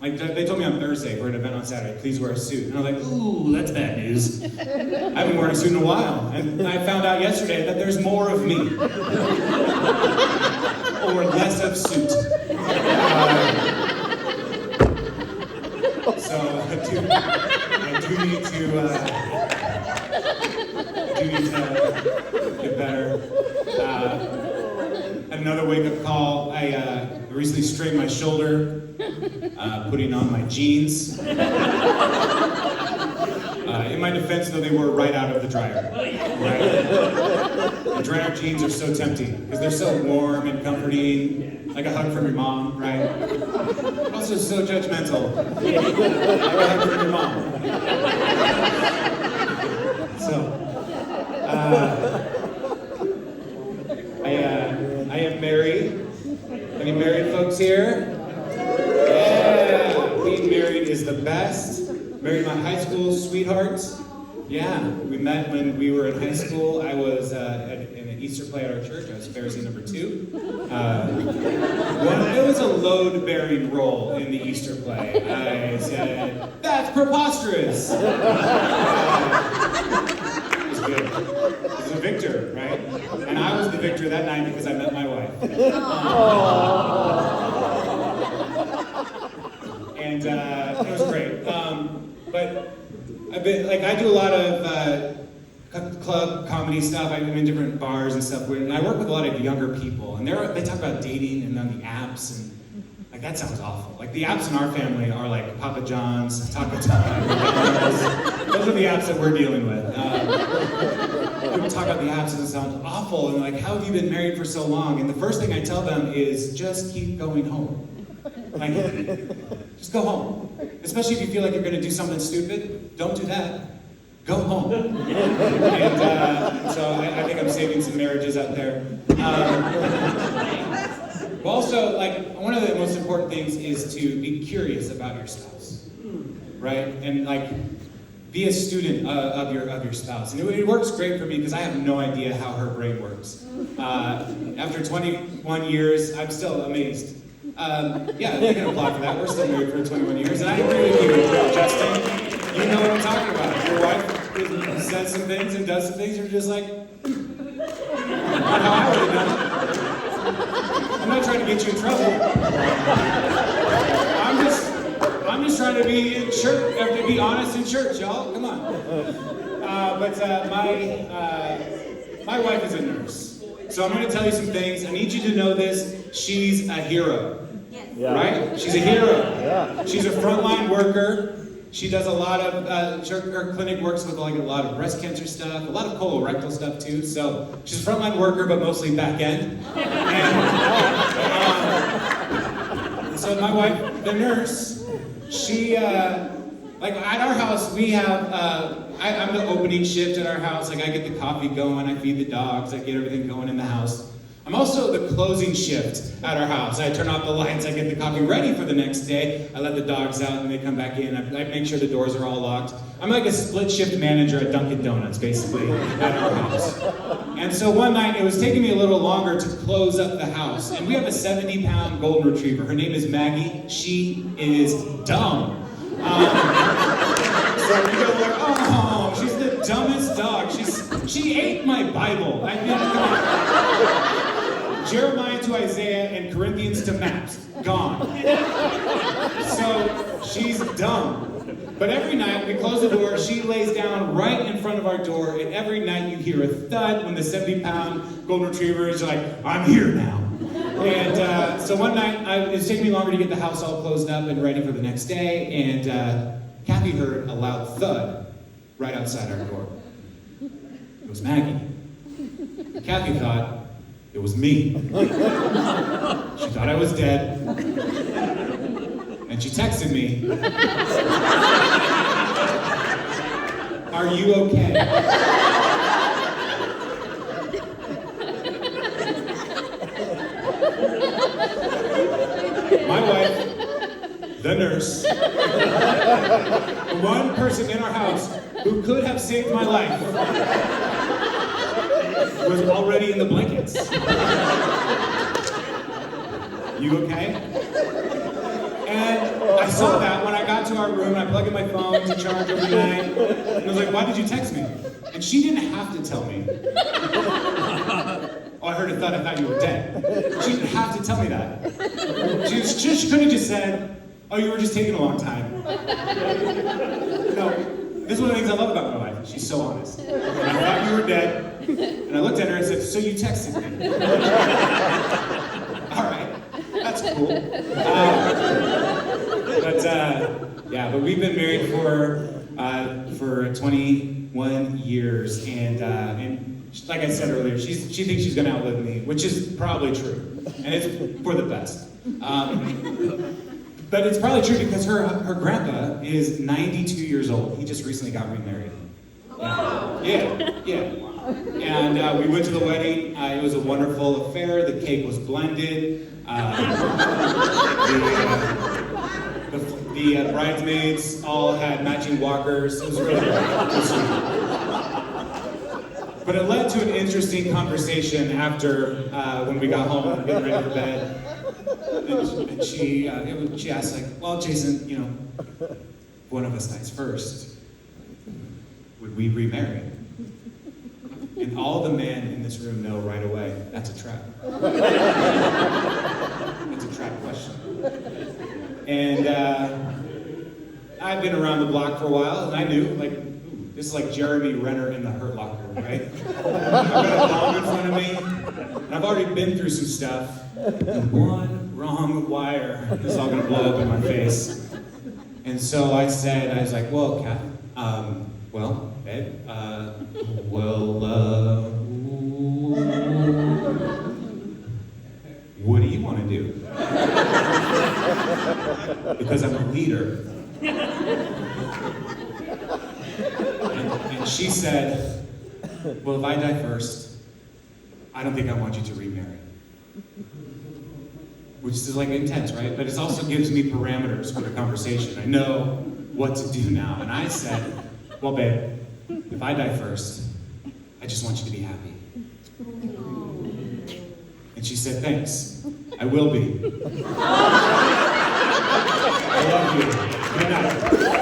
Like, they told me on Thursday for an event on Saturday, please wear a suit. And I was like, ooh, that's bad news. I haven't worn a suit in a while. And I found out yesterday that there's more of me. Or less of suit. So I do need to get better. Another wake-up call. I recently straightened my shoulder, putting on my jeans. In my defense, though, they were right out of the dryer. Right? The dryer jeans are so tempting because they're so warm and comforting, like a hug from your mom, right? But also so judgmental, like a hug from your mom. So, I am married. Any married folks here? Yeah, being married is the best. Married my high school sweetheart. Yeah, we met when we were in high school. I was in an Easter play at our church. I was Pharisee number 2. It was a load-bearing role in the Easter play. I said, "That's preposterous." It was good. It was a victor, right? And I was the victor that night because I met my wife. And it was great. But I've been, I do a lot of club comedy stuff. I'm in different bars and stuff, and I work with a lot of younger people, and they talk about dating and on the apps, and that sounds awful. The apps in our family are like Papa John's, Taco Time. Those are the apps that we're dealing with. People talk about the apps and it sounds awful, and how have you been married for so long? And the first thing I tell them is just keep going home. Just go home. Especially if you feel like you're going to do something stupid, don't do that. Go home. And so I think I'm saving some marriages out there. But also, one of the most important things is to be curious about your spouse, right? And be a student of your spouse. And it works great for me because I have no idea how her brain works. After 21 years, I'm still amazed. Yeah, you can apply for that. We're still married for 21 years. And I agree with you, Justin. You know what I'm talking about. Your wife says some things and does some things, you're just like, not how I would have done it. I'm not trying to get you in trouble. I'm just trying to be in church, to be honest in church, y'all. Come on. My wife is a nurse. So I'm going to tell you some things. I need you to know this. She's a hero. Yeah. Right? She's a hero. Yeah. She's a frontline worker. She does a lot of, her clinic works with a lot of breast cancer stuff, a lot of colorectal stuff too. So she's a frontline worker, but mostly back end. And so my wife, the nurse, she, at our house, we have, I'm the opening shift at our house. I get the coffee going, I feed the dogs, I get everything going in the house. I'm also the closing shift at our house. I turn off the lights, I get the coffee ready for the next day, I let the dogs out and they come back in, I make sure the doors are all locked. I'm like a split shift manager at Dunkin' Donuts, basically, at our house. And so one night, it was taking me a little longer to close up the house, and we have a 70-pound golden retriever. Her name is Maggie. She is dumb. So you go oh, she's the dumbest dog. She ate my Bible. Come on. Jeremiah to Isaiah and Corinthians to maps. Gone. So she's dumb. But every night we close the door, she lays down right in front of our door, and every night you hear a thud when the 70-pound golden retriever is like, I'm here now. And so one night, it was taking me longer to get the house all closed up and ready for the next day, and Kathy heard a loud thud right outside our door. It was Maggie. Kathy thought it was me. She thought I was dead. And she texted me, are you okay? My wife, the nurse, the one person in our house who could have saved my life, was already in the blankets. You okay? And I saw that when I got to our room. I plugged in my phone to charge overnight. And I was like, why did you text me? And she didn't have to tell me. Oh, I heard a thud. I thought you were dead. She didn't have to tell me that. She could have just said, oh, you were just taking a long time. No, this is one of the things I love about my wife. She's so honest. And I thought you were dead. And I looked at her and said, so you texted me. All right, that's cool. But we've been married for 21 years, and like I said earlier, she thinks she's gonna outlive me, which is probably true, and it's for the best. But it's probably true because her grandpa is 92 years old. He just recently got remarried. Yeah. And we went to the wedding. It was a wonderful affair. The cake was blended. The bridesmaids all had matching walkers. It was really great. But it led to an interesting conversation after when we got home, getting ready for bed. And she asked, like, well, Jason, you know, one of us dies first. Would we remarry? And all the men in this room know right away, that's a trap. It's a trap question. And I've been around the block for a while, and I knew, like, ooh, this is like Jeremy Renner in the Hurt Locker, right? I've got a bomb in front of me, and I've already been through some stuff. And one wrong wire is all gonna blow up in my face. And so I was like, well, Kath, well, babe, what do you want to do? Because I'm a leader. And she said, well, if I die first, I don't think I want you to remarry. Which is like intense, right? But it also gives me parameters for the conversation. I know what to do now. And I said, well, babe, if I die first, I just want you to be happy. And she said, thanks. I will be. I love you. Good night.